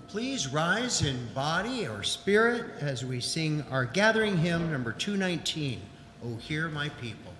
Please rise in body or spirit as we sing our gathering hymn number 219, O Hear My People.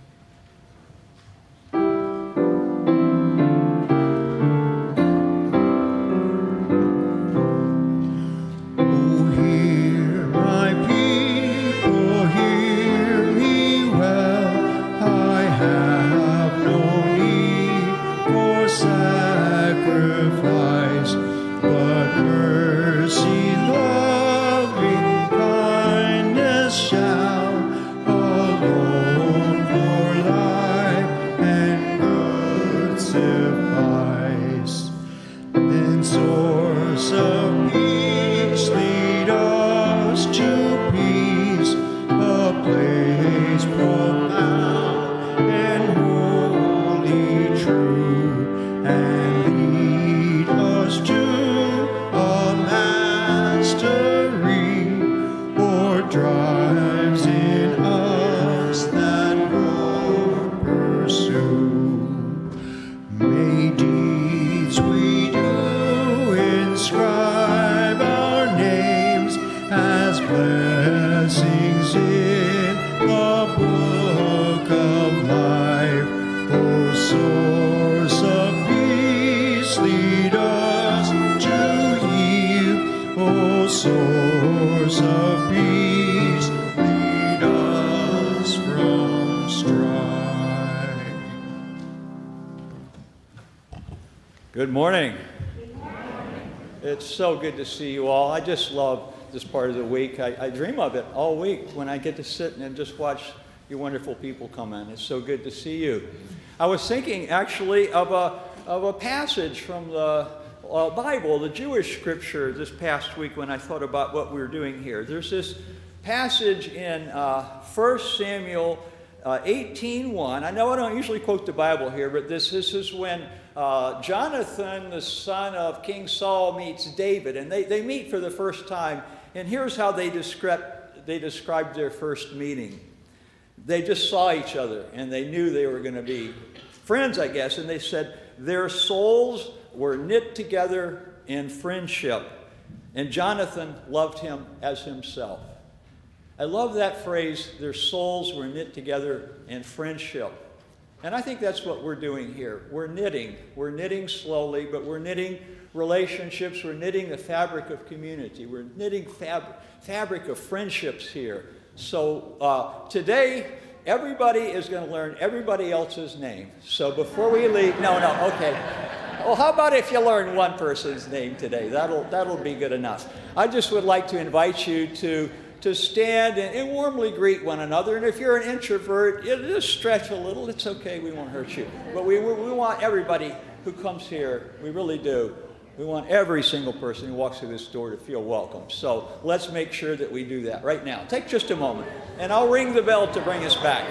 Good morning. Good morning. It's so good to see you all. I just love this part of the week. I dream of it all week when I get to sit and just watch you wonderful people come in. It's so good to see you. I was thinking actually of a passage from the Bible, the Jewish scripture, this past week when I thought about what we were doing here. There's this passage in 1 Samuel 18:1. I know I don't usually quote the Bible here, but this is when Jonathan, the son of King Saul, meets David, and they meet for the first time. And here's how they described their first meeting. They just saw each other, and they knew they were going to be friends, I guess. And they said their souls were knit together in friendship, and Jonathan loved him as himself. I love that phrase, their souls were knit together in friendship. And I think that's what we're doing here. We're knitting slowly, but we're knitting relationships. We're knitting the fabric of community. We're knitting fabric of friendships here. So today, everybody is going to learn everybody else's name. So before we leave, okay. Well, how about if you learn one person's name today? That'll be good enough. I just would like to invite you to stand and warmly greet one another. And if you're an introvert, just stretch a little. It's okay. We won't hurt you. But we want everybody who comes here. We really do. We want every single person who walks through this door to feel welcome. So let's make sure that we do that right now. Take just a moment, and I'll ring the bell to bring us back.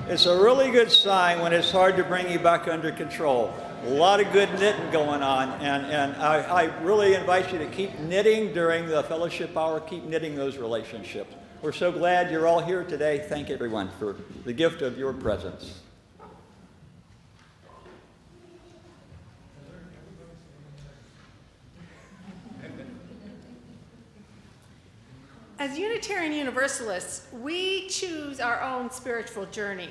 It's a really good sign when it's hard to bring you back under control. A lot of good knitting going on, and I really invite you to keep knitting during the fellowship hour. Keep knitting those relationships. We're so glad you're all here today. Thank everyone for the gift of your presence. As Unitarian Universalists, we choose our own spiritual journey.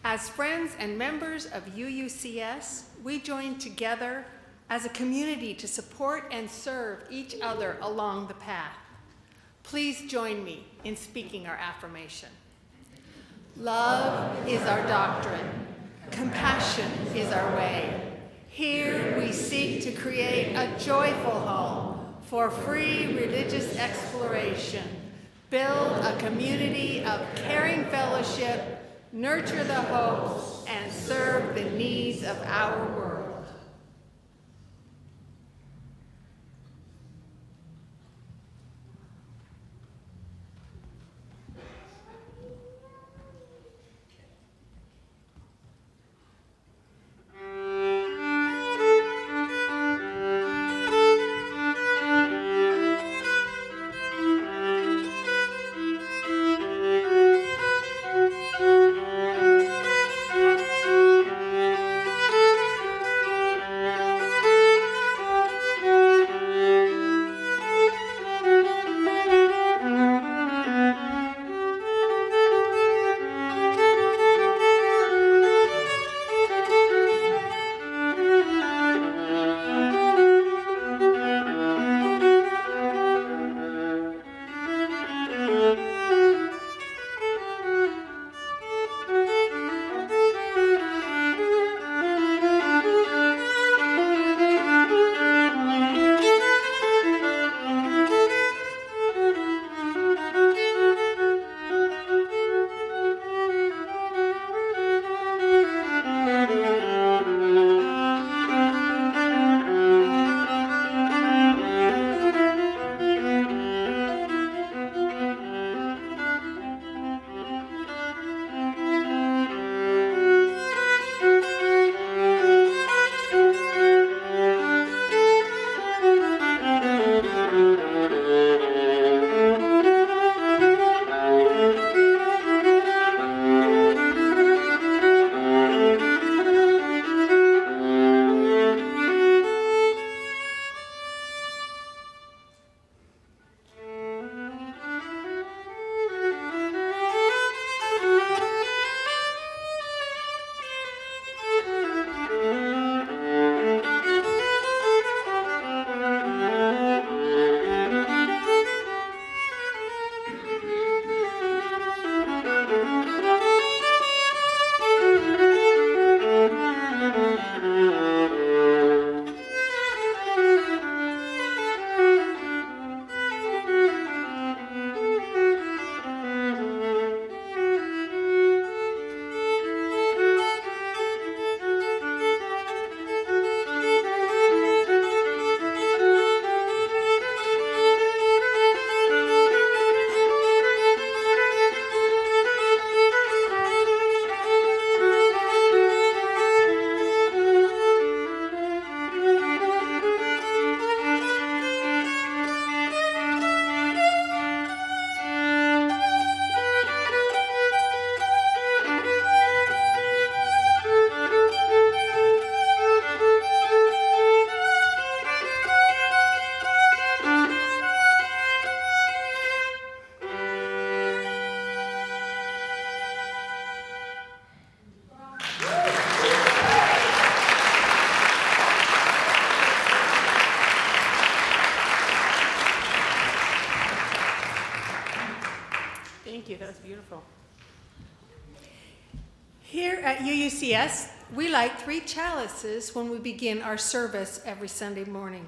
As friends and members of UUCS, we join together as a community to support and serve each other along the path. Please join me in speaking our affirmation. Love is our doctrine. Compassion is our way. Here we seek to create a joyful home for free religious exploration, build a community of caring fellowship, nurture the hopes, and serve the needs of our world. Thank you, that was beautiful. Here at UUCS, we light 3 chalices when we begin our service every Sunday morning.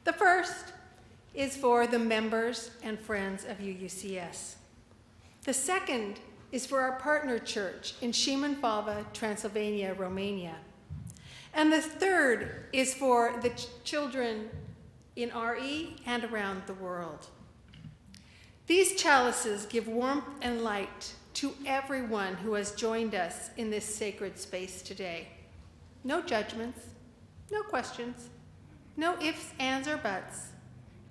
The first is for the members and friends of UUCS. The second is for our partner church in Szymanów, Transylvania, Romania. And the third is for the children in RE and around the world. These chalices give warmth and light to everyone who has joined us in this sacred space today. No judgments, no questions, no ifs, ands, or buts.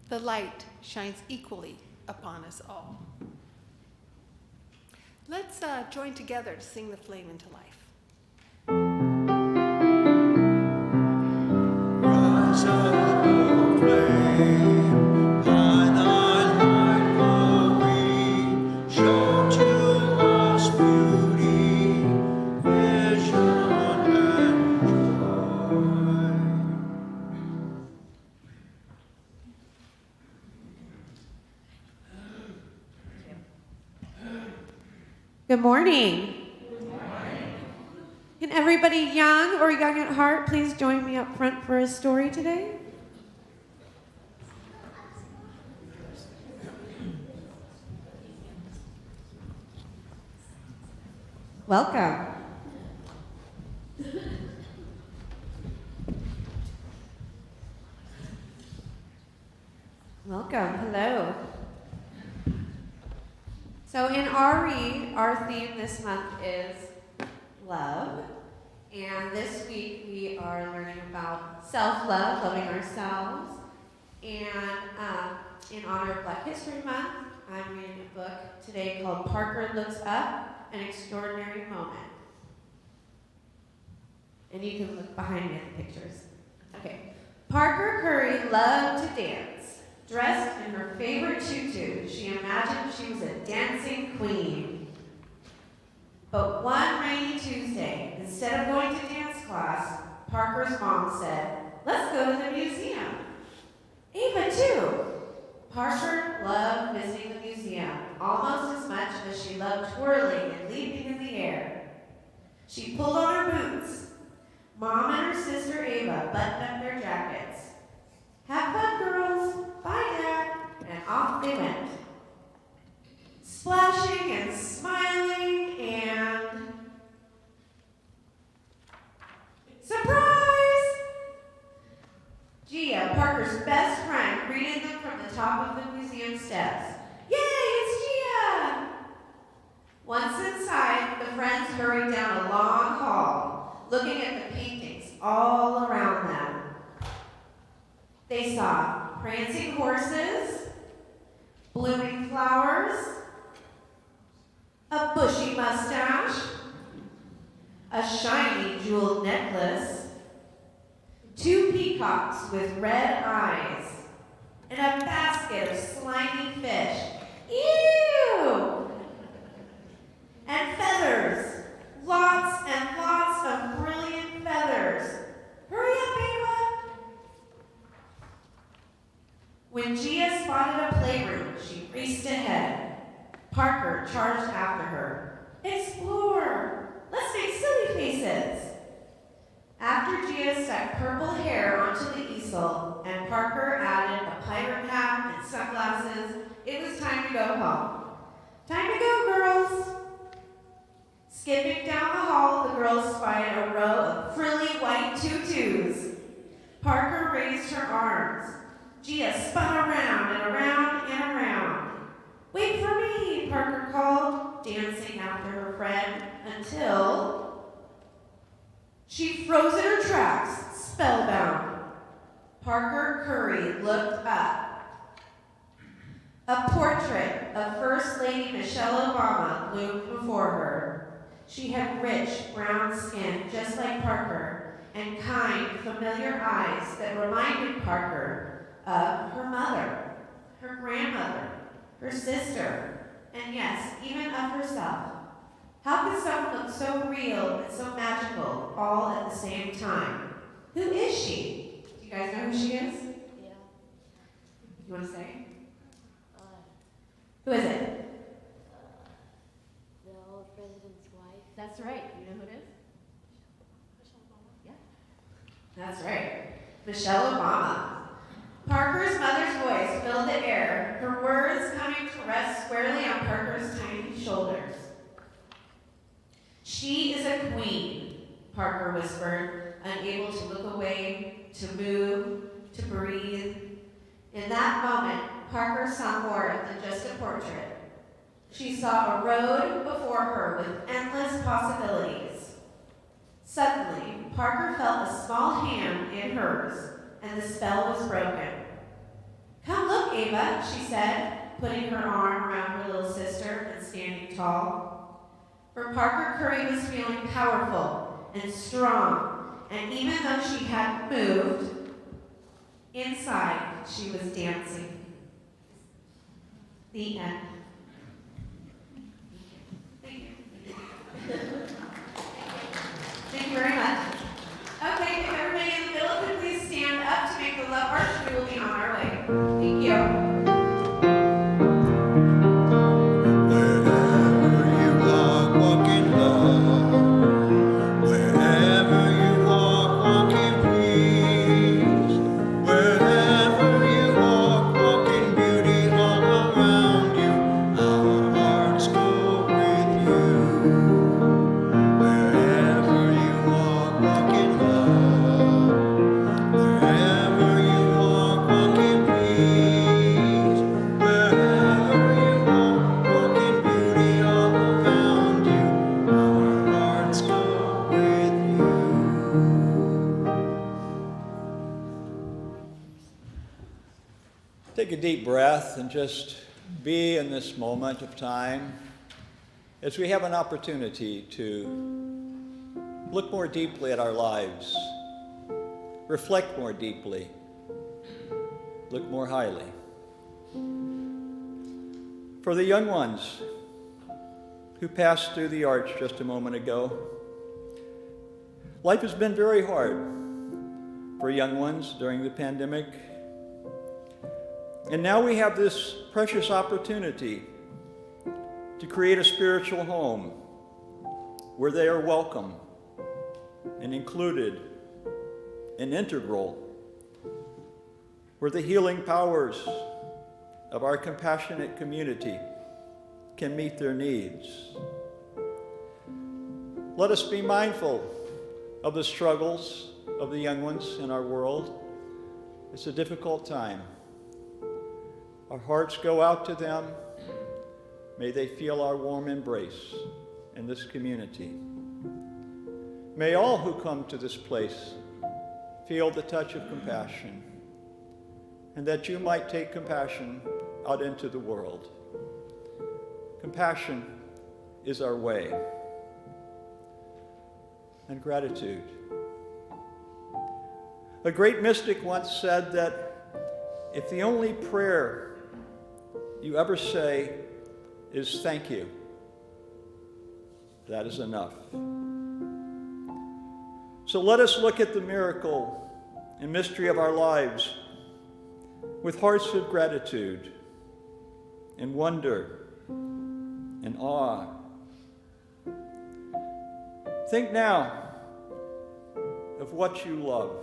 The light shines equally upon us all. Let's join together to sing the flame into life. Rise up, O flame, by thy light glowing, show to us beauty Good morning. Can everybody young or young at heart please join me up front for a story today? Welcome. Welcome. Hello. So in RE, our theme this month is love. And this week we are learning about self-love, loving ourselves. And in honor of Black History Month, I'm reading a book today called Parker Looks Up, An Extraordinary Moment. And you can look behind me at the pictures. Okay. Parker Curry loved to dance. Dressed in her favorite tutu, she imagined she was a dancing queen. But one rainy Tuesday, instead of going to dance class, Parker's mom said, "Let's go to the museum." Ava too. Parker loved visiting the museum almost as much as she loved twirling and leaping in the air. She pulled on her boots. Mom and her sister Ava buttoned up their jackets. "Have fun, girls. Bye, Dad." And off they went. Splashing and smiling and... Surprise! Gia, Parker's best friend, greeted them from the top of the museum steps. "Yay, it's Gia!" Once inside, the friends hurried down a long hall, looking at the paintings all around them. They saw prancing horses, blooming flowers, a bushy mustache, a shiny jeweled necklace, 2 peacocks with red eyes, and a basket of slimy fish. Ew! And feathers, lots and lots of brilliant feathers. Hurry up, Ava! When Gia spotted a playroom, she raced ahead. Parker charged after her. "Explore! Let's make silly faces!" After Gia stuck purple hair onto the easel and Parker added a pirate hat and sunglasses, it was time to go home. "Time to go, girls!" Skipping down the hall, the girls spied a row of frilly white tutus. Parker raised her arms. Gia spun around and around and around. "Wait for me," Parker called, dancing after her friend, until she froze in her tracks, spellbound. Parker Curry looked up. A portrait of First Lady Michelle Obama loomed before her. She had rich brown skin, just like Parker, and kind, familiar eyes that reminded Parker of her mother, her grandmother, her sister, and yes, even of herself. How could someone look so real and so magical all at the same time? Who is she? Do you guys know who she is? Yeah. You want to say? Who is it? The old president's wife. That's right. You know who it is? Michelle Obama. Yeah. That's right. Michelle Obama. Parker's mother's voice filled the air, her words coming to rest squarely on Parker's tiny shoulders. "She is a queen," Parker whispered, unable to look away, to move, to breathe. In that moment, Parker saw more than just a portrait. She saw a road before her with endless possibilities. Suddenly, Parker felt a small hand in hers, and the spell was broken. "Come look, Ava," she said, putting her arm around her little sister and standing tall. For Parker Curry was feeling powerful and strong, and even though she hadn't moved, inside she was dancing. The end. Thank you. Thank you very much. Okay, if everybody in the middle could please stand up to make the love arch, we will be on our way. Thank you. Wherever you are a deep breath and just be in this moment of time as we have an opportunity to look more deeply at our lives, reflect more deeply, look more highly. For the young ones who passed through the arch just a moment ago, life has been very hard for young ones during the pandemic. And now we have this precious opportunity to create a spiritual home where they are welcome and included and integral, where the healing powers of our compassionate community can meet their needs. Let us be mindful of the struggles of the young ones in our world. It's a difficult time. Our hearts go out to them. May they feel our warm embrace in this community. May all who come to this place feel the touch of compassion, and that you might take compassion out into the world. Compassion is our way. And gratitude. A great mystic once said that if the only prayer you ever say is thank you, that is enough. So let us look at the miracle and mystery of our lives with hearts of gratitude and wonder and awe. Think now of what you love.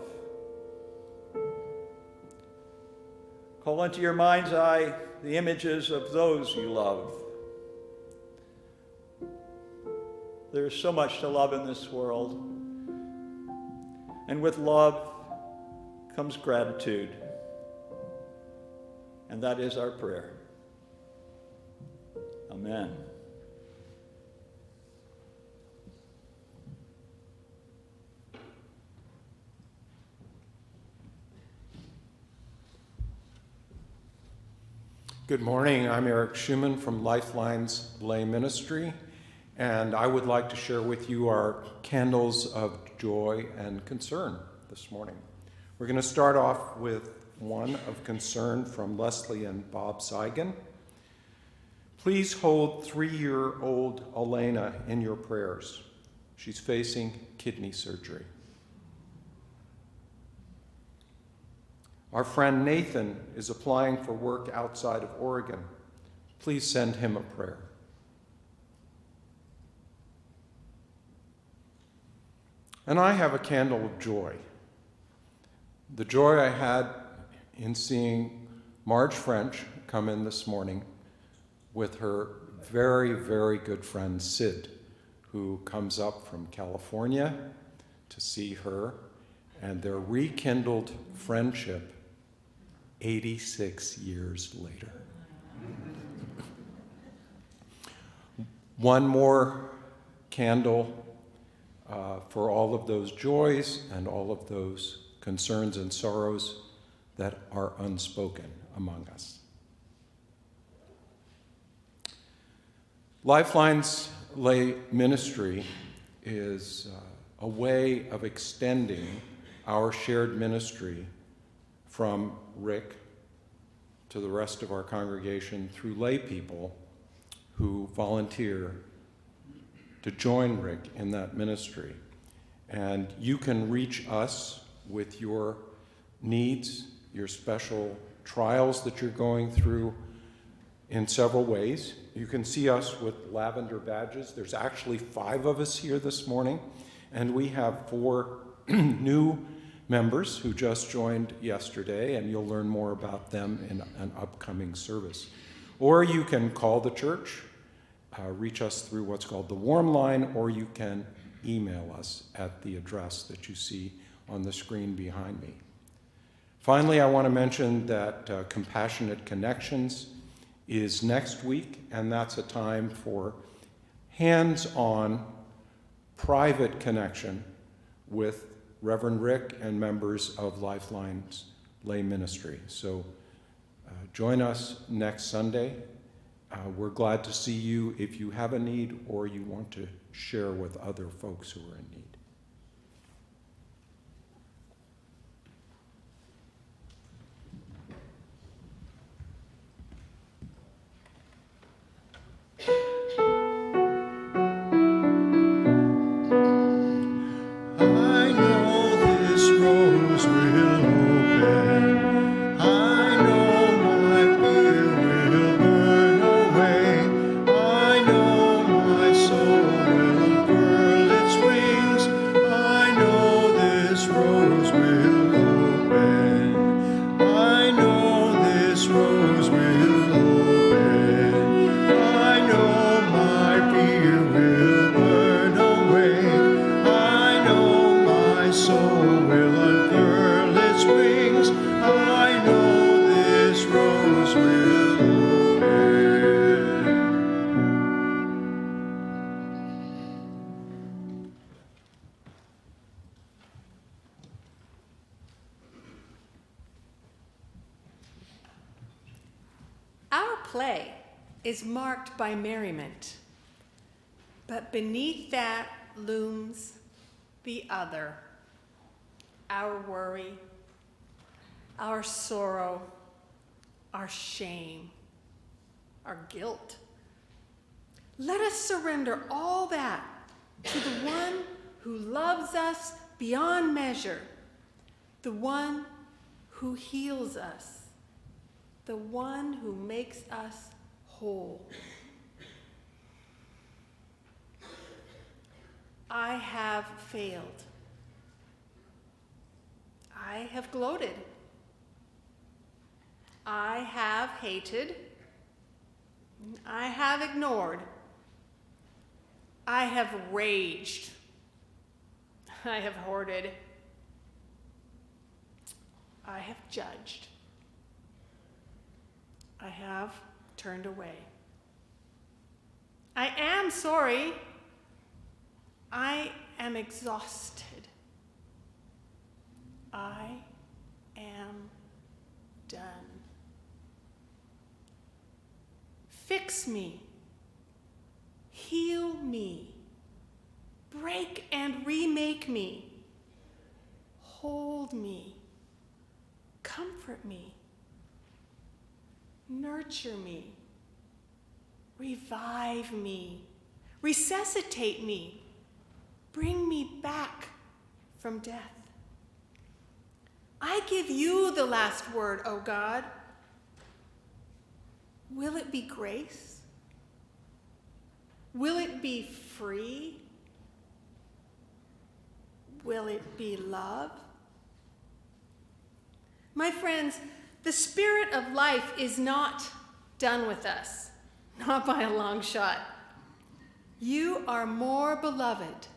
Call into your mind's eye the images of those you love. There is so much to love in this world. And with love comes gratitude. And that is our prayer. Amen. Good morning. I'm Eric Schumann from Lifeline's Lay Ministry, and I would like to share with you our candles of joy and concern this morning. We're going to start off with one of concern from Leslie and Bob Seigan. Please hold 3-year-old Elena in your prayers. She's facing kidney surgery. Our friend Nathan is applying for work outside of Oregon. Please send him a prayer. And I have a candle of joy. The joy I had in seeing Marge French come in this morning with her very, very good friend Sid, who comes up from California to see her, and their rekindled friendship 86 years later. One more candle for all of those joys and all of those concerns and sorrows that are unspoken among us. Lifeline's lay ministry is a way of extending our shared ministry from Rick to the rest of our congregation through lay people who volunteer to join Rick in that ministry. And you can reach us with your needs, your special trials that you're going through in several ways. You can see us with lavender badges. There's actually 5 of us here this morning, and we have 4 new members who just joined yesterday, and you'll learn more about them in an upcoming service. Or you can call the church, reach us through what's called the warm line, or you can email us at the address that you see on the screen behind me. Finally, I want to mention that Compassionate Connections is next week, and that's a time for hands-on private connection with Reverend Rick and members of Lifeline's lay ministry. So Join us next Sunday. We're glad to see you if you have a need or you want to share with other folks who are in need. I know this rose will open. I know my fear will burn away. I know my soul will unfurl its wings. I know this rose will open. I know this rose will open. I know my fear will burn away. I know my soul will unfurl its wings. I know this rose will open. Our play is marked by merriment, but beneath that looms the other, our worry, our sorrow, our shame, our guilt. Let us surrender all that to the one who loves us beyond measure, the one who heals us, the one who makes us whole. I have failed. I have gloated. I have hated. I have ignored. I have raged. I have hoarded. I have judged. I have turned away. I am sorry. I am exhausted. I am done. Fix me. Heal me. Break and remake me. Hold me. Comfort me. Nurture me. Revive me. Resuscitate me. Bring me back from death. I give you the last word, O God. Will it be grace? Will it be free? Will it be love? My friends, the spirit of life is not done with us, not by a long shot. You are more beloved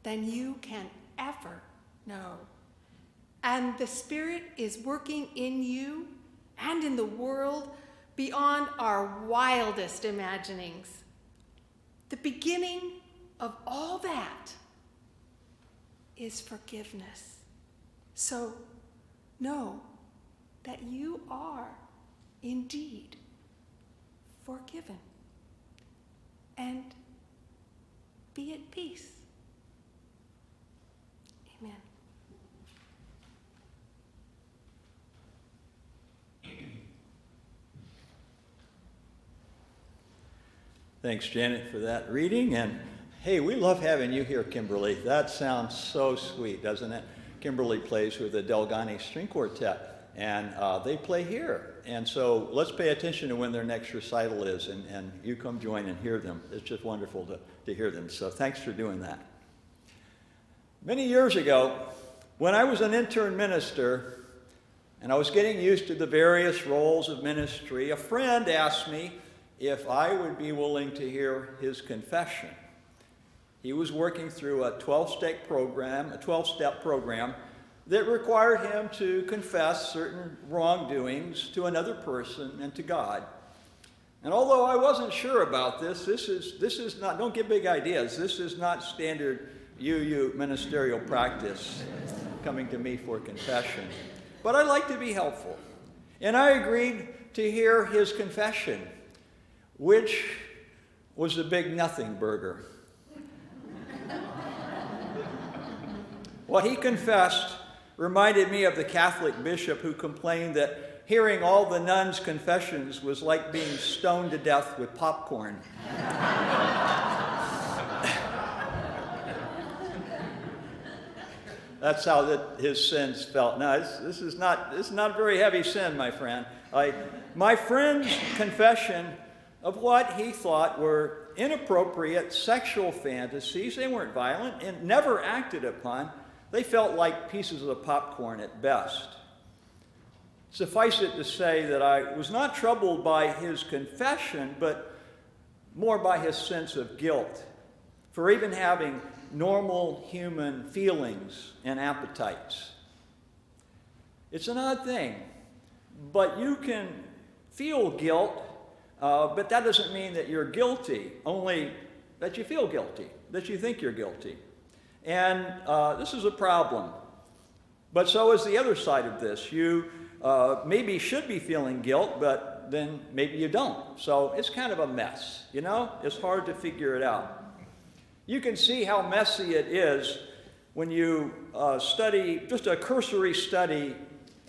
than you can ever know. And the Spirit is working in you and in the world beyond our wildest imaginings. The beginning of all that is forgiveness. So know that you are indeed forgiven. And be at peace. Amen. Thanks, Janet, for that reading. And hey, we love having you here, Kimberly. That sounds so sweet, doesn't it? Kimberly plays with the Delgani String Quartet, and they play here. And so let's pay attention to when their next recital is, and you come join and hear them. It's just wonderful to hear them. So thanks for doing that. Many years ago, when I was an intern minister, and I was getting used to the various roles of ministry, a friend asked me if I would be willing to hear his confession. He was working through a 12-step program that required him to confess certain wrongdoings to another person and to God. And although I wasn't sure about this is not, don't get big ideas, this is not standard UU ministerial practice coming to me for confession. But I like to be helpful. And I agreed to hear his confession, which was a big nothing burger. What he confessed reminded me of the Catholic bishop who complained that hearing all the nuns' confessions was like being stoned to death with popcorn. That's how his sins felt. Now, this is not a very heavy sin, my friend. My friend's confession of what he thought were inappropriate sexual fantasies, they weren't violent and never acted upon. They felt like pieces of popcorn at best. Suffice it to say that I was not troubled by his confession, but more by his sense of guilt for even having normal human feelings and appetites. It's an odd thing, but you can feel guilt, but that doesn't mean that you're guilty, only that you feel guilty, that you think you're guilty. And this is a problem. But so is the other side of this. You maybe should be feeling guilt, but then maybe you don't. So it's kind of a mess, you know? It's hard to figure it out. You can see how messy it is when you study, just a cursory study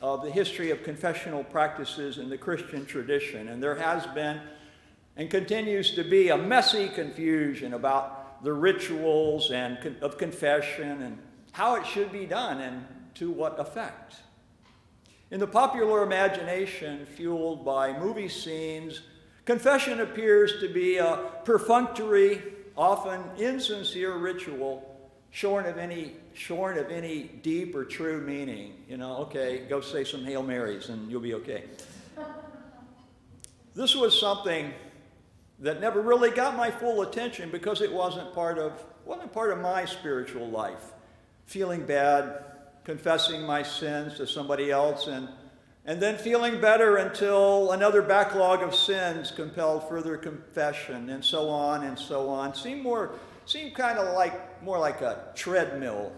of the history of confessional practices in the Christian tradition. And there has been and continues to be a messy confusion about the rituals of confession and how it should be done and to what effect. In the popular imagination, fueled by movie scenes, confession appears to be a perfunctory, often insincere ritual, shorn of any deep or true meaning. You know, okay, go say some Hail Marys and you'll be okay. This was something that never really got my full attention because it wasn't part of my spiritual life. Feeling bad, confessing my sins to somebody else, and then feeling better until another backlog of sins compelled further confession, and so on, seemed kind of more like a treadmill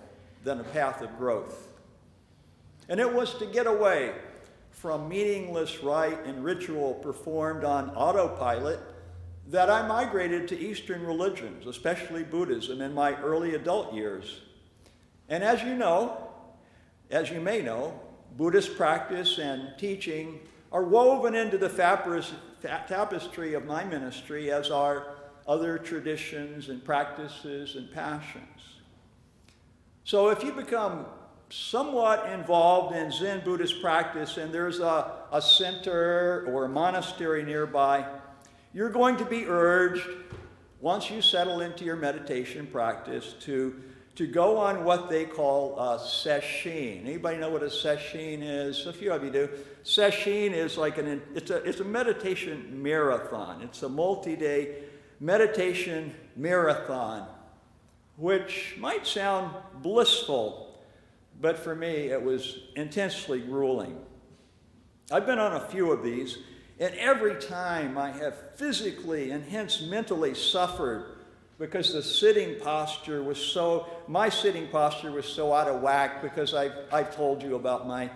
than a path of growth. And it was to get away from meaningless rite and ritual performed on autopilot that I migrated to Eastern religions, especially Buddhism, in my early adult years. And as you may know, Buddhist practice and teaching are woven into the tapestry of my ministry, as are other traditions and practices and passions. So if you become somewhat involved in Zen Buddhist practice and there's a center or a monastery nearby, you're going to be urged, once you settle into your meditation practice, to go on what they call a sesshin. Anybody know what a sesshin is? A few of you do. Sesshin is like it's a meditation marathon. It's a multi-day meditation marathon, which might sound blissful, but for me it was intensely grueling. I've been on a few of these, and every time I have physically and hence mentally suffered because my sitting posture was so out of whack, because I've told you about my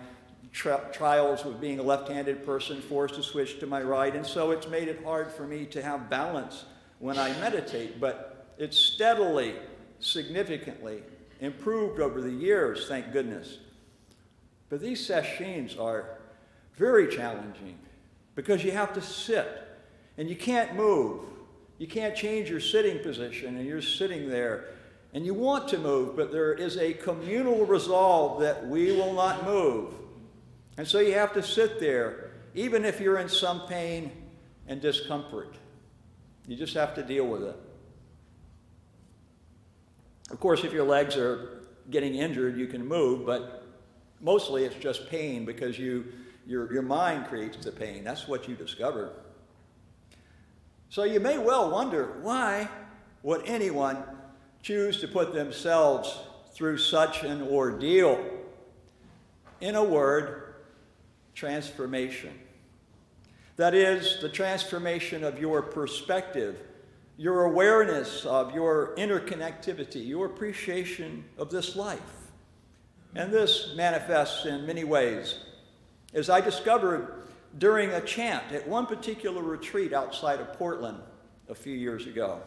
trials with being a left-handed person forced to switch to my right, and so it's made it hard for me to have balance when I meditate, but it's steadily, significantly improved over the years, thank goodness. But these sessions are very challenging because you have to sit and you can't move. You can't change your sitting position, and you're sitting there and you want to move, but there is a communal resolve that we will not move. And so you have to sit there, even if you're in some pain and discomfort. You just have to deal with it. Of course, if your legs are getting injured, you can move, but mostly it's just pain because your mind creates the pain. That's what you discover. So you may well wonder, why would anyone choose to put themselves through such an ordeal? In a word, transformation. That is, the transformation of your perspective, your awareness of your interconnectivity, your appreciation of this life. And this manifests in many ways. As I discovered during a chant at one particular retreat outside of Portland a few years ago.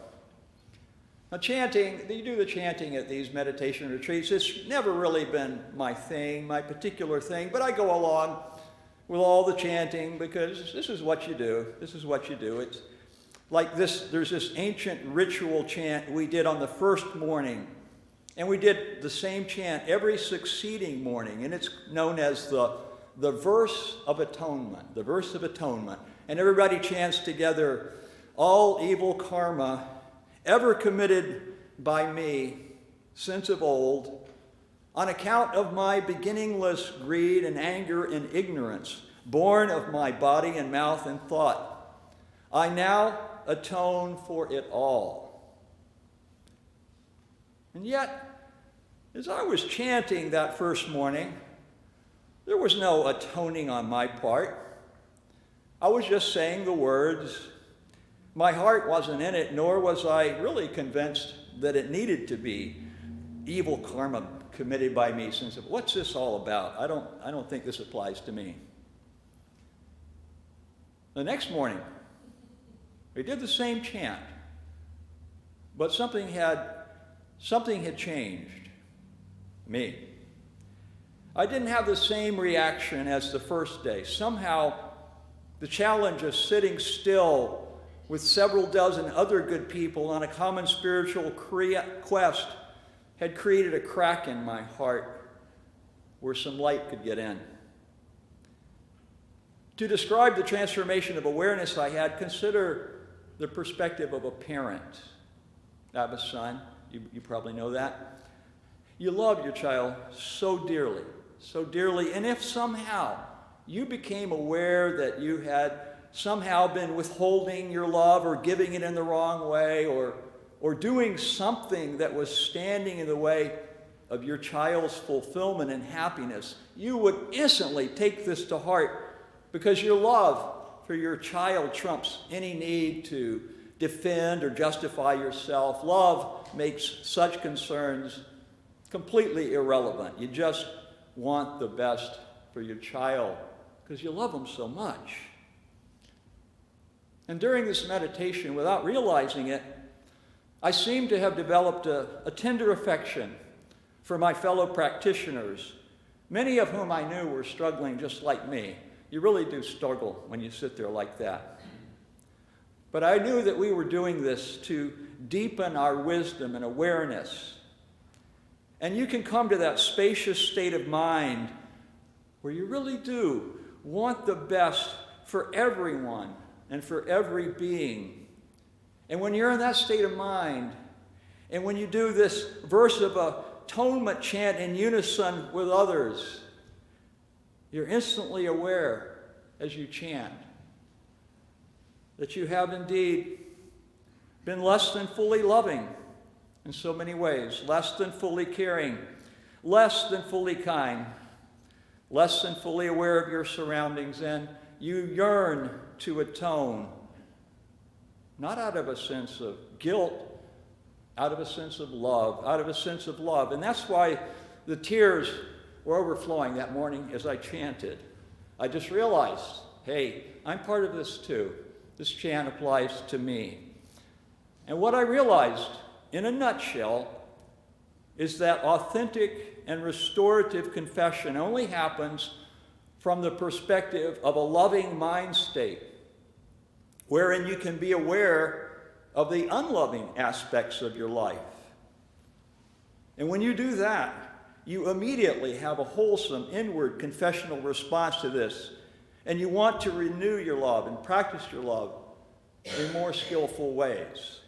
Now, chanting, you do the chanting at these meditation retreats. It's never really been my thing, my particular thing, but I go along with all the chanting because this is what you do. This is what you do. It's like this, there's this ancient ritual chant we did on the first morning, and we did the same chant every succeeding morning, and it's known as the verse of atonement, the verse of atonement. And everybody chants together, all evil karma ever committed by me since of old, on account of my beginningless greed and anger and ignorance, born of my body and mouth and thought, I now atone for it all. And yet, as I was chanting that first morning, there was no atoning on my part. I was just saying the words. My heart wasn't in it, nor was I really convinced that it needed to be evil karma committed by me. Since what's this all about? I don't think this applies to me. The next morning, we did the same chant, but something had changed me. I didn't have the same reaction as the first day. Somehow, the challenge of sitting still with several dozen other good people on a common spiritual quest had created a crack in my heart where some light could get in. To describe the transformation of awareness I had, consider the perspective of a parent. I have a son. You probably know that. You love your child so dearly, and if somehow you became aware that you had somehow been withholding your love or giving it in the wrong way or doing something that was standing in the way of your child's fulfillment and happiness, you would instantly take this to heart because your love for your child trumps any need to defend or justify yourself. Love makes such concerns completely irrelevant. You just want the best for your child because you love them so much. And during this meditation, without realizing it, I seemed to have developed a tender affection for my fellow practitioners, many of whom I knew were struggling just like me. You really do struggle when you sit there like that. But I knew that we were doing this to deepen our wisdom and awareness. And you can come to that spacious state of mind where you really do want the best for everyone and for every being. And when you're in that state of mind, and when you do this verse of atonement chant in unison with others, you're instantly aware as you chant that you have indeed been less than fully loving in so many ways, less than fully caring, less than fully kind, less than fully aware of your surroundings, and you yearn to atone, not out of a sense of guilt, out of a sense of love, out of a sense of love. And that's why the tears were overflowing that morning as I chanted. I just realized, hey, I'm part of this too. This chant applies to me. And what I realized, in a nutshell, is that authentic and restorative confession only happens from the perspective of a loving mind state, wherein you can be aware of the unloving aspects of your life. And when you do that, you immediately have a wholesome inward confessional response to this, and you want to renew your love and practice your love in more skillful ways.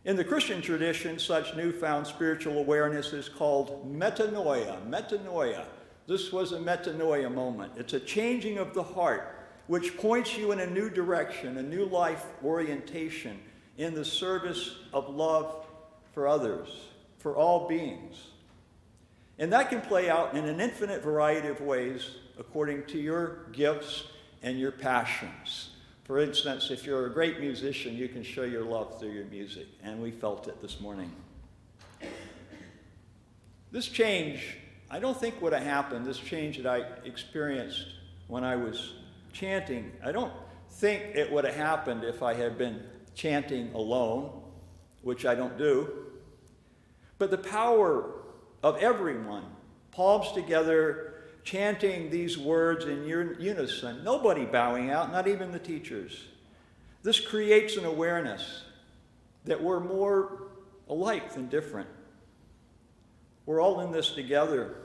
In the Christian tradition, such newfound spiritual awareness is called metanoia. Metanoia. This was a metanoia moment. It's a changing of the heart, which points you in a new direction, a new life orientation in the service of love for others, for all beings. And that can play out in an infinite variety of ways according to your gifts and your passions. For instance, if you're a great musician, you can show your love through your music, and we felt it this morning. This change, I don't think would have happened, this change that I experienced when I was chanting. I don't think it would have happened if I had been chanting alone, which I don't do. But the power of everyone, palms together, chanting these words in unison, nobody bowing out, not even the teachers. This creates an awareness that we're more alike than different. We're all in this together.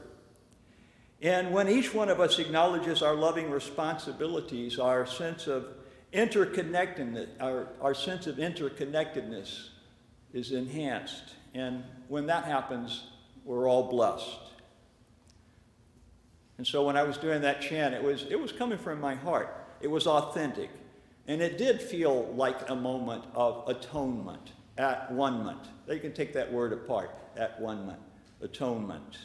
And when each one of us acknowledges our loving responsibilities, our sense of interconnectedness, our sense of interconnectedness is enhanced. And when that happens, we're all blessed. And so when I was doing that chant, it was coming from my heart. It was authentic. And it did feel like a moment of atonement, at-one-ment. You can take that word apart, at-one-ment, atonement.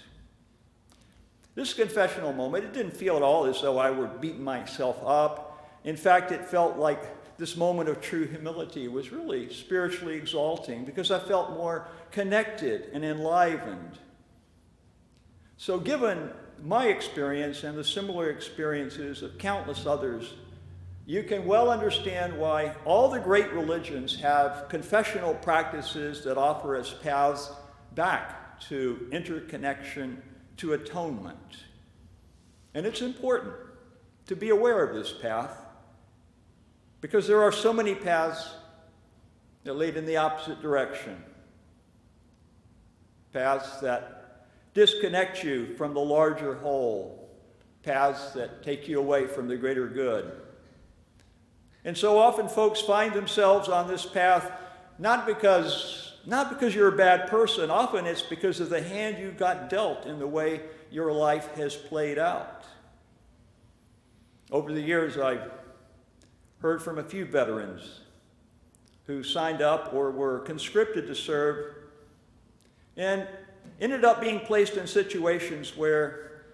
This confessional moment, it didn't feel at all as though I were beating myself up. In fact, it felt like this moment of true humility was really spiritually exalting because I felt more connected and enlivened. So given my experience and the similar experiences of countless others, you can well understand why all the great religions have confessional practices that offer us paths back to interconnection, to atonement. And it's important to be aware of this path because there are so many paths that lead in the opposite direction. Paths that disconnect you from the larger whole. Paths that take you away from the greater good. And so often folks find themselves on this path not because you're a bad person. Often it's because of the hand you got dealt in the way your life has played out. Over the years, I've heard from a few veterans who signed up or were conscripted to serve and ended up being placed in situations where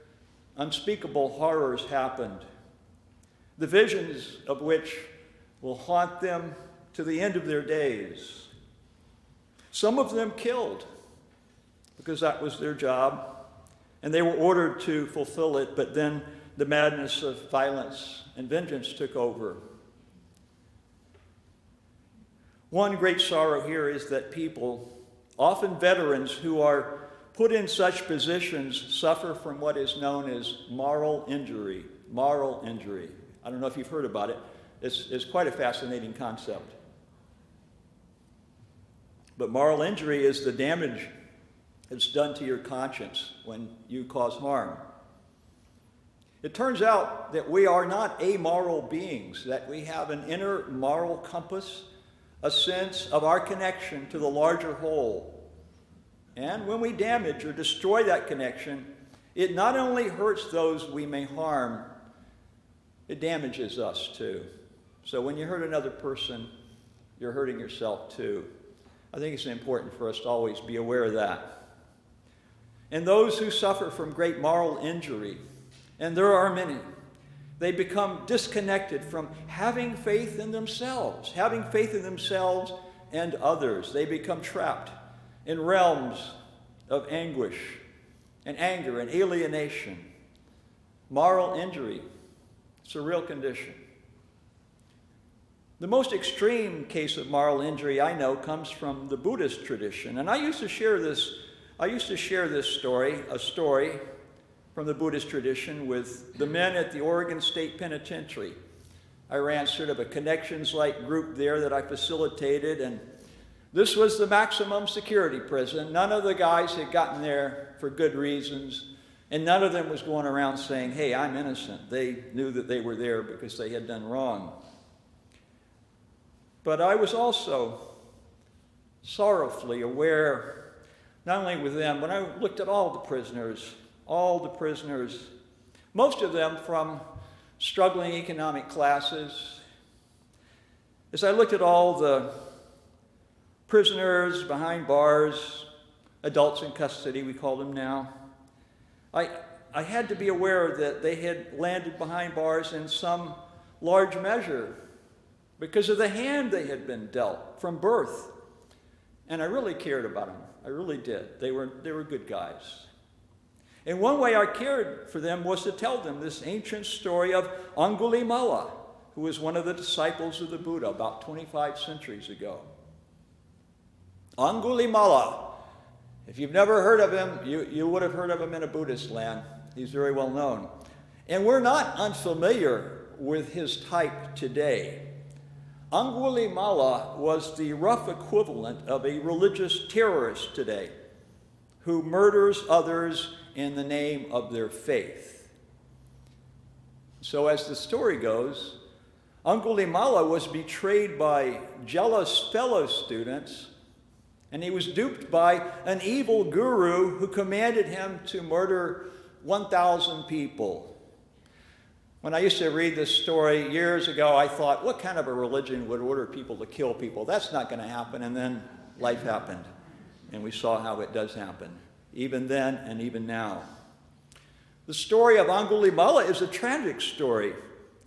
unspeakable horrors happened, the visions of which will haunt them to the end of their days. Some of them killed because that was their job, and they were ordered to fulfill it, but then the madness of violence and vengeance took over. One great sorrow here is that people, often veterans who are put in such positions, suffer from what is known as moral injury. Moral injury. I don't know if you've heard about it. It's quite a fascinating concept. But moral injury is the damage that's done to your conscience when you cause harm. It turns out that we are not amoral beings, that we have an inner moral compass, a sense of our connection to the larger whole. And when we damage or destroy that connection, it not only hurts those we may harm, it damages us too. So when you hurt another person, you're hurting yourself too. I think it's important for us to always be aware of that. And those who suffer from great moral injury, and there are many, they become disconnected from having faith in themselves and others. They become trapped in realms of anguish and anger and alienation. Moral injury, it's a real condition. The most extreme case of moral injury I know comes from the Buddhist tradition. And I used to share this story, a story from the Buddhist tradition with the men at the Oregon State Penitentiary. I ran sort of a connections-like group there that I facilitated, and this was the maximum security prison. None of the guys had gotten there for good reasons, and none of them was going around saying, hey, I'm innocent. They knew that they were there because they had done wrong. But I was also sorrowfully aware, not only with them, when I looked at all the prisoners, most of them from struggling economic classes, as I looked at all the prisoners behind bars, adults in custody, we call them now, I had to be aware that they had landed behind bars in some large measure because of the hand they had been dealt from birth. And I really cared about them. I really did. They were good guys. And one way I cared for them was to tell them this ancient story of Angulimala, who was one of the disciples of the Buddha about 25 centuries ago. Angulimala, if you've never heard of him, you would have heard of him in a Buddhist land. He's very well known. And we're not unfamiliar with his type today. Angulimala was the rough equivalent of a religious terrorist today who murders others in the name of their faith. So as the story goes, Angulimala was betrayed by jealous fellow students, and he was duped by an evil guru who commanded him to murder 1,000 people. When I used to read this story years ago, I thought, what kind of a religion would order people to kill people? That's not going to happen. And then life happened, and we saw how it does happen, even then and even now. The story of Angulimala is a tragic story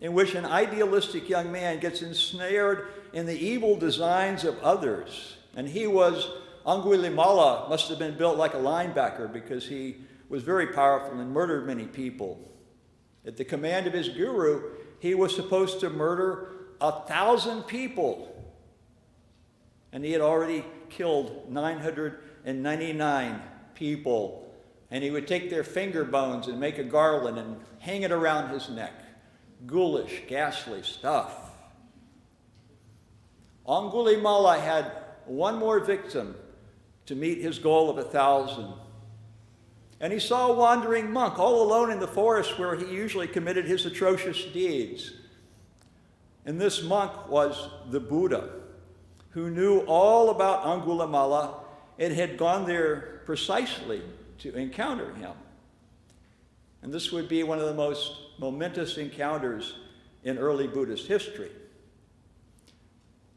in which an idealistic young man gets ensnared in the evil designs of others. And Angulimala must have been built like a linebacker because he was very powerful and murdered many people. At the command of his guru, he was supposed to murder 1,000 people. And he had already killed 999 people. And he would take their finger bones and make a garland and hang it around his neck. Ghoulish, ghastly stuff. Angulimala had one more victim to meet his goal of 1,000. And he saw a wandering monk all alone in the forest where he usually committed his atrocious deeds. And this monk was the Buddha, who knew all about Angulimala and had gone there precisely to encounter him. And this would be one of the most momentous encounters in early Buddhist history.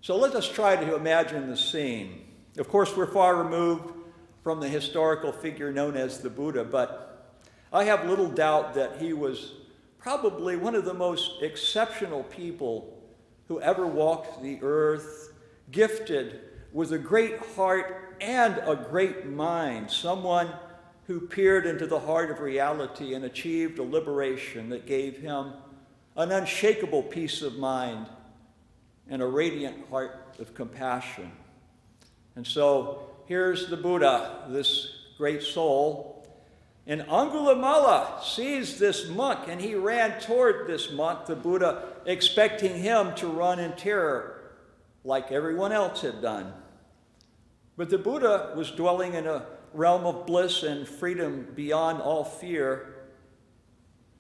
So let us try to imagine the scene. Of course, we're far removed from the historical figure known as the Buddha, but I have little doubt that he was probably one of the most exceptional people who ever walked the earth, gifted with a great heart and a great mind, someone who peered into the heart of reality and achieved a liberation that gave him an unshakable peace of mind and a radiant heart of compassion. And so here's the Buddha, this great soul, and Angulimala sees this monk, and he ran toward this monk, the Buddha, expecting him to run in terror like everyone else had done. But the Buddha was dwelling in a realm of bliss and freedom beyond all fear,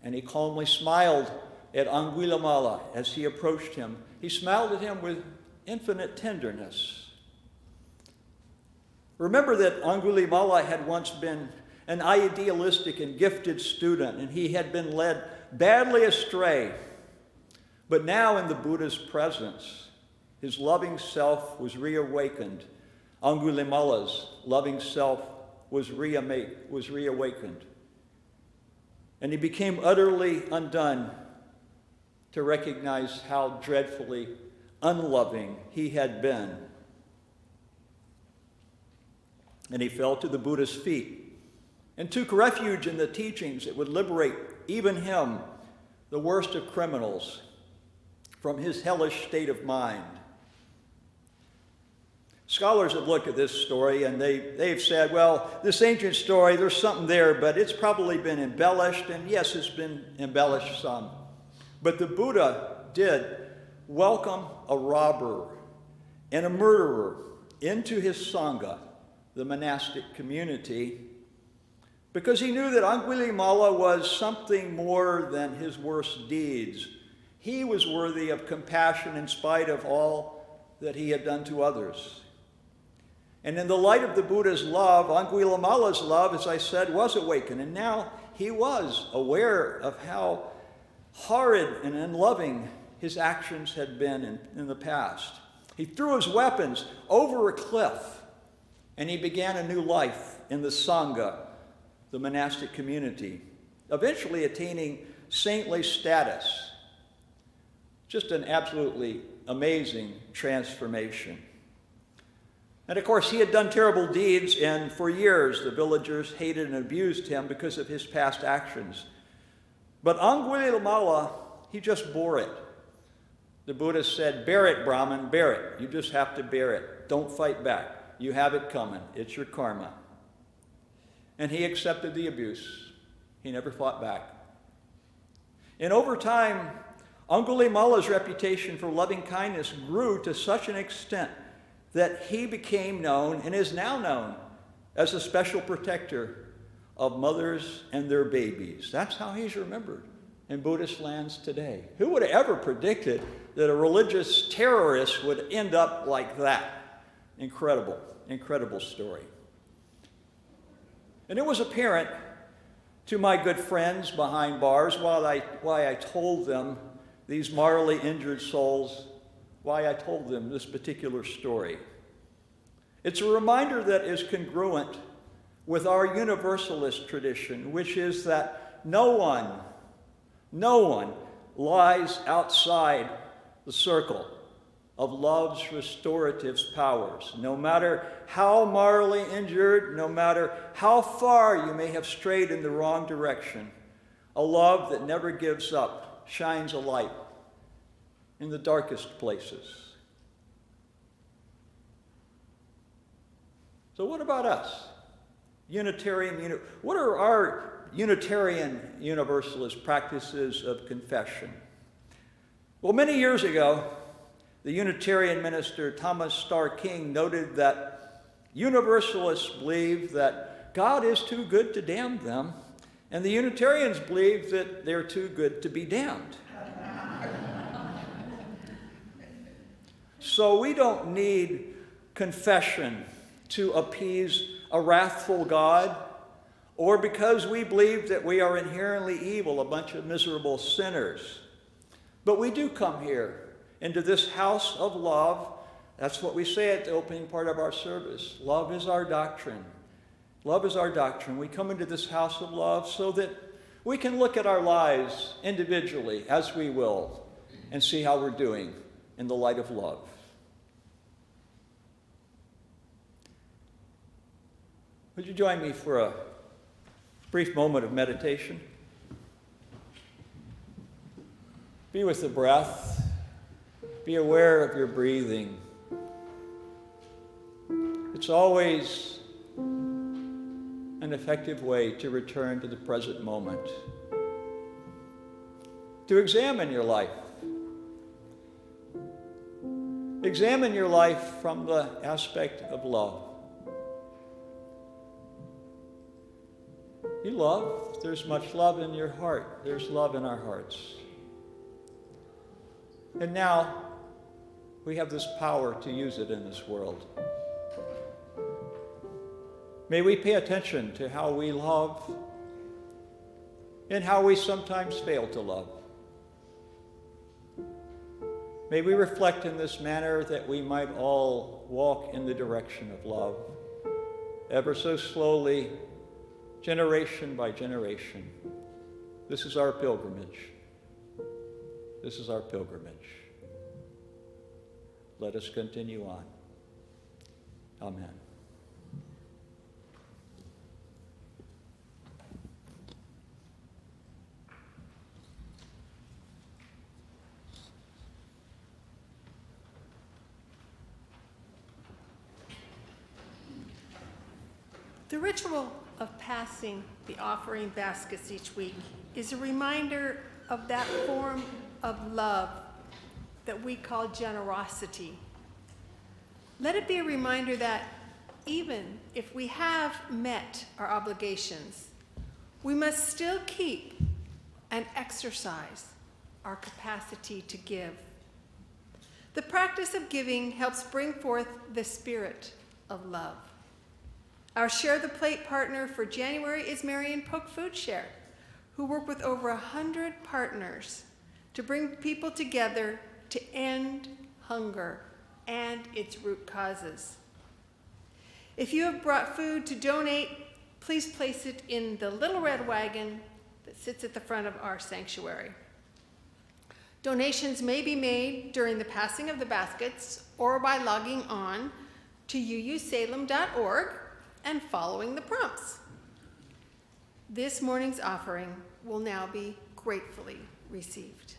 and he calmly smiled at Angulimala as he approached him. He smiled at him with infinite tenderness. Remember that Angulimala had once been an idealistic and gifted student, and he had been led badly astray. But now in the Buddha's presence, his loving self was reawakened. Angulimala's loving self was reawakened. And he became utterly undone to recognize how dreadfully unloving he had been. And he fell to the Buddha's feet and took refuge in the teachings that would liberate even him, the worst of criminals, from his hellish state of mind. Scholars have looked at this story and they've said, well, this ancient story, there's something there, but it's probably been embellished, and yes, it's been embellished some. But the Buddha did welcome a robber and a murderer into his Sangha, the monastic community, because he knew that Angulimala was something more than his worst deeds. He was worthy of compassion in spite of all that he had done to others. And in the light of the Buddha's love, Angulimala's love, as I said, was awakened. And now he was aware of how horrid and unloving his actions had been in the past. He threw his weapons over a cliff, and he began a new life in the Sangha, the monastic community, eventually attaining saintly status. Just an absolutely amazing transformation. And of course, he had done terrible deeds, and for years the villagers hated and abused him because of his past actions. But Angulimala, he just bore it. The Buddha said, bear it, Brahmin, bear it. You just have to bear it. Don't fight back. You have it coming. It's your karma. And he accepted the abuse. He never fought back. And over time, Angulimala's reputation for loving kindness grew to such an extent that he became known and is now known as a special protector of mothers and their babies. That's how he's remembered in Buddhist lands today. Who would have ever predicted that a religious terrorist would end up like that? Incredible, incredible story. And it was apparent to my good friends behind bars why I told them, these morally injured souls, why I told them this particular story. It's a reminder that is congruent with our Universalist tradition, which is that no one lies outside the circle of love's restorative powers. No matter how morally injured, no matter how far you may have strayed in the wrong direction, a love that never gives up shines a light in the darkest places. So what about us? What are our Unitarian Universalist practices of confession? Well, many years ago, the Unitarian minister Thomas Starr King noted that Universalists believe that God is too good to damn them, and the Unitarians believe that they're too good to be damned. So we don't need confession to appease a wrathful God, or because we believe that we are inherently evil, a bunch of miserable sinners. But we do come here into this house of love. That's what we say at the opening part of our service. Love is our doctrine. Love is our doctrine. We come into this house of love so that we can look at our lives individually as we will and see how we're doing in the light of love. Would you join me for a brief moment of meditation? Be with the breath. Be aware of your breathing. It's always an effective way to return to the present moment. To examine your life. Examine your life from the aspect of love. You love. There's much love in your heart. There's love in our hearts. And now, we have this power to use it in this world. May we pay attention to how we love and how we sometimes fail to love. May we reflect in this manner that we might all walk in the direction of love, ever so slowly, generation by generation. This is our pilgrimage. This is our pilgrimage. Let us continue on. Amen. The ritual of passing the offering baskets each week is a reminder of that form of love that we call generosity. Let it be a reminder that even if we have met our obligations, we must still keep and exercise our capacity to give. The practice of giving helps bring forth the spirit of love. Our Share the Plate partner for January is Marion Polk Food Share, who work with over 100 partners to bring people together to end hunger and its root causes. If you have brought food to donate, please place it in the little red wagon that sits at the front of our sanctuary. Donations may be made during the passing of the baskets or by logging on to uusalem.org and following the prompts. This morning's offering will now be gratefully received.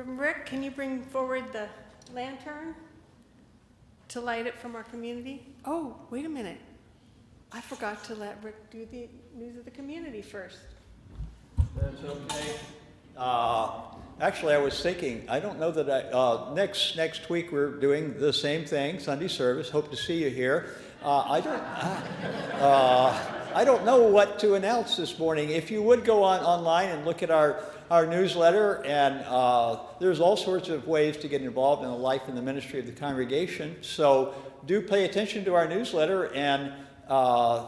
Rick, can you bring forward the lantern to light it from our community? Oh, wait a minute. I forgot to let Rick do the news of the community first. That's okay. Actually, I was thinking, I don't know that next week we're doing the same thing, Sunday service. Hope to see you here. I don't know what to announce this morning. If you would go online and look at our newsletter, and there's all sorts of ways to get involved in the life and the ministry of the congregation. So do pay attention to our newsletter, and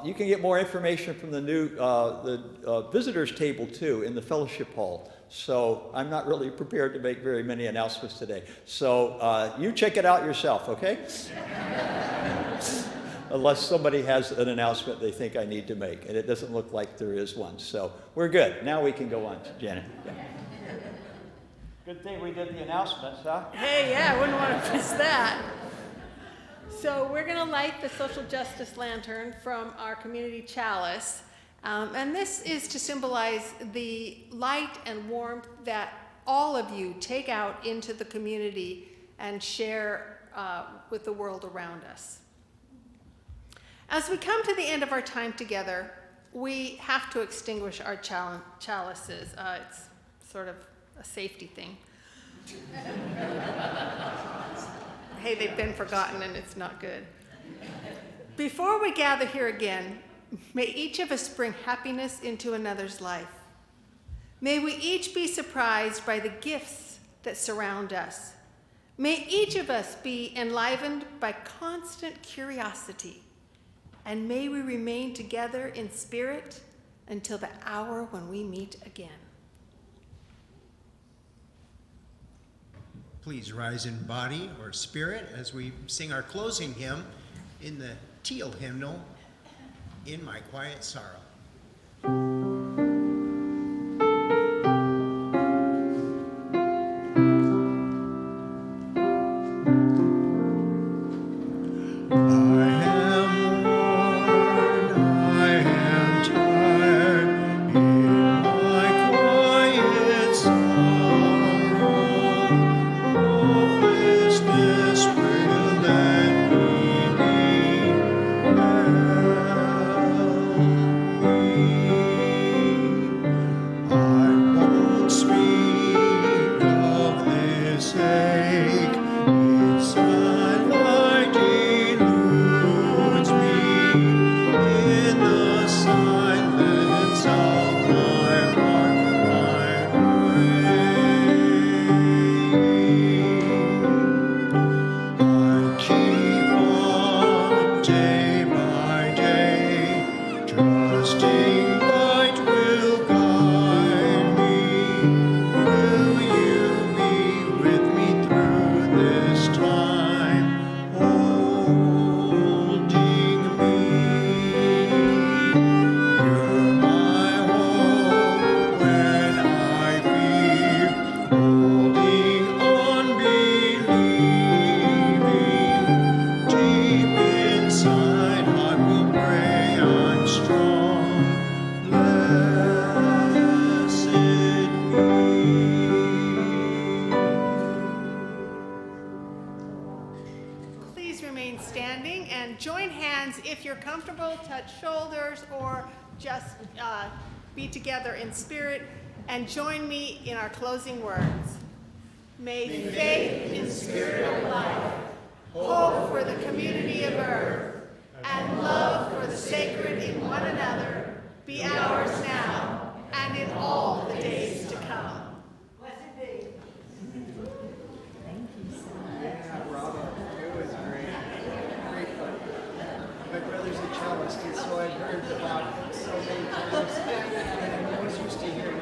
you can get more information from the new visitors table too in the fellowship hall. So I'm not really prepared to make very many announcements today. So you check it out yourself, okay? Unless somebody has an announcement they think I need to make, and it doesn't look like there is one. So we're good. Now we can go on, Janet. Yeah. Good thing we did the announcements, huh? Hey, yeah, I wouldn't want to miss that. So we're going to light the social justice lantern from our community chalice. And this is to symbolize the light and warmth that all of you take out into the community and share with the world around us. As we come to the end of our time together, we have to extinguish our chalices. It's sort of a safety thing. Hey, they've been forgotten and it's not good. Before we gather here again, may each of us bring happiness into another's life. May we each be surprised by the gifts that surround us. May each of us be enlivened by constant curiosity. And may we remain together in spirit until the hour when we meet again. Please rise in body or spirit as we sing our closing hymn in the teal hymnal, In My Quiet Sorrow. Be together in spirit and join me in our closing words. May faith in spirit of life, hope for the community of earth, and love for the sacred in one another be ours now and in all the days to come. Blessed be. Thank you so much. Yeah, bravo. It was great. Great fun. My brother's a cellist, and so I've heard about it so many times. And I'm always used to hearing it.